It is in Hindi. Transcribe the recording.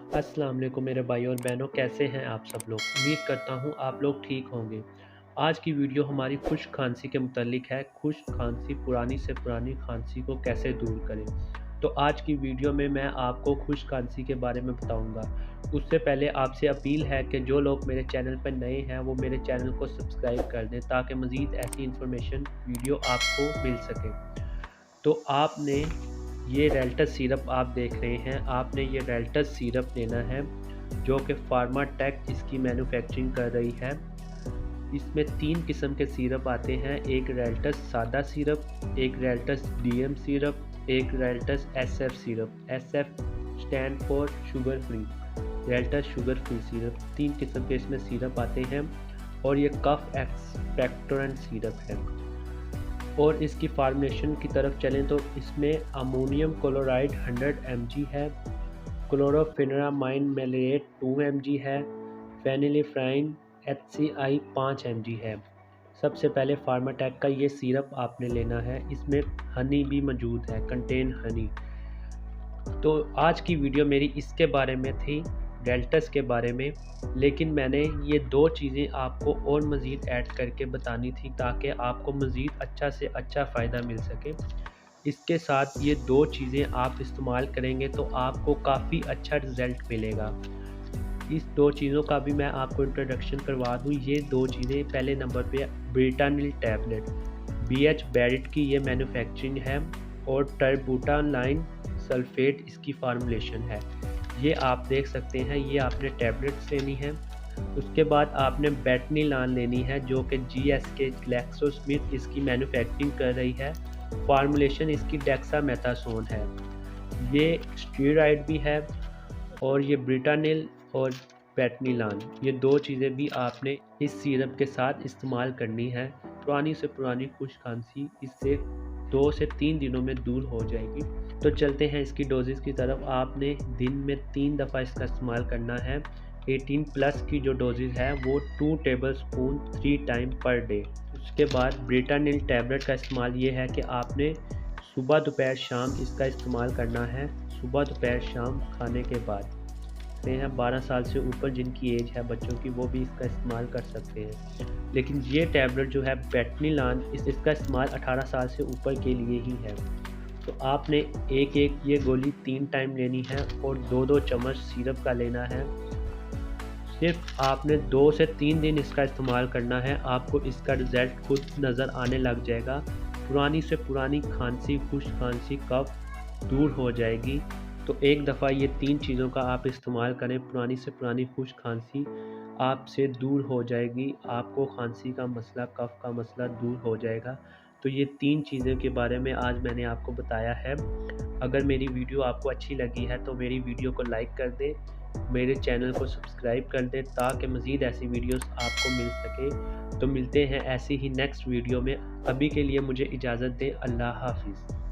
अस्सलाम वालेकुम मेरे भाई और बहनों, कैसे हैं आप सब लोग। उम्मीद करता हूँ आप लोग ठीक होंगे। आज की वीडियो हमारी खुश खांसी के मुतालिक है। खुश खांसी, पुरानी से पुरानी खांसी को कैसे दूर करें। तो आज की वीडियो में मैं आपको खुश खांसी के बारे में बताऊंगा। उससे पहले आपसे अपील है कि जो लोग मेरे चैनल पर नए हैं वो मेरे चैनल को सब्सक्राइब कर दें ताकि मज़ीद ऐसी इन्फॉर्मेशन वीडियो आपको मिल सके। तो आपने ये रेल्टस सिरप आप देख रहे हैं, आपने ये रेल्टस सिरप लेना है जो कि फार्माटेक इसकी मैन्युफैक्चरिंग कर रही है। इसमें 3 किस्म के सिरप आते हैं, एक रेल्टस सादा सिरप, एक रेल्टस डीएम सिरप, एक Reltus SF syrup. SF stand for sugar free, Reltus sugar free syrup. 3 किस्म के इसमें सिरप आते हैं और ये कफ एक्सपेक्टोरेंट सिरप है। और इसकी फार्मूलेशन की तरफ चलें तो इसमें अमोनियम क्लोराइड 100 mg है, क्लोरोफेनेरामाइन मेलेट 2 mg है, फेनिलिफ्राइन HCl 5 mg है। सबसे पहले फार्माटेक का ये सिरप आपने लेना है। इसमें हनी भी मौजूद है, कंटेन हनी। तो आज की वीडियो मेरी इसके बारे में थी, डेल्टस के बारे में, लेकिन मैंने ये 2 चीज़ें आपको और मज़ीद ऐड करके बतानी थी ताकि आपको मज़ीद अच्छा से अच्छा फ़ायदा मिल सके। इसके साथ ये 2 चीज़ें आप इस्तेमाल करेंगे तो आपको काफ़ी अच्छा रिज़ल्ट मिलेगा। इस 2 चीज़ों का भी मैं आपको इंट्रोडक्शन करवा दूँ। ये 2 चीज़ें, पहले नंबर पे ब्रिटानिल टैबलेट, BH बैरिट की ये मैन्युफैक्चरिंग है और टरबुटालाइन सल्फेट इसकी फार्मूलेशन है। ये आप देख सकते हैं, ये आपने टैबलेट्स लेनी है। उसके बाद आपने बेटनीलान लेनी है जो कि GSK ग्लैक्सोस्मिथ इसकी मैन्युफैक्चरिंग कर रही है। फार्मूलेशन इसकी डेक्सामेथासोन है। ये स्टेरॉइड भी है और ये ब्रिटानिल और बेटनीलान, ये 2 चीज़ें भी आपने इस सिरप के साथ इस्तेमाल करनी है। पुरानी से पुरानी खुश खांसी इससे 2 से 3 दिनों में दूर हो जाएगी। तो चलते हैं इसकी डोजेज़ की तरफ। आपने दिन में 3 दफ़ा इसका इस्तेमाल करना है। 18 प्लस की जो डोजेज़ है वो 2 table spoon 3 time per day. उसके बाद ब्रिटानिल टैबलेट का इस्तेमाल ये है कि आपने सुबह दोपहर शाम इसका इस्तेमाल करना है। सुबह दोपहर शाम खाने के बाद। हैं 12 साल से ऊपर जिनकी एज है बच्चों की, वो भी इसका इस्तेमाल कर सकते हैं। लेकिन ये टैबलेट जो है बेटनीलान, इसका इस्तेमाल 18 साल से ऊपर के लिए ही है। तो आपने एक एक ये गोली 3 टाइम लेनी है और 2-2 चम्मच सिरप का लेना है। सिर्फ आपने 2 से 3 दिन इसका इस्तेमाल करना है, आपको इसका रिज़ल्ट खुद नज़र आने लग जाएगा। पुरानी से पुरानी खांसी, खुश खांसी, कफ दूर हो जाएगी। तो एक दफ़ा ये 3 चीज़ों का आप इस्तेमाल करें, पुरानी से पुरानी खुश खांसी आपसे दूर हो जाएगी। आपको खांसी का मसला, कफ का मसला दूर हो जाएगा। तो ये 3 चीज़ों के बारे में आज मैंने आपको बताया है। अगर मेरी वीडियो आपको अच्छी लगी है तो मेरी वीडियो को लाइक कर दें, मेरे चैनल को सब्सक्राइब कर दें ताकि मज़ीद ऐसी वीडियोस आपको मिल सके। तो मिलते हैं ऐसी ही नेक्स्ट वीडियो में। अभी के लिए मुझे इजाज़त दें। अल्लाह हाफ़िज़।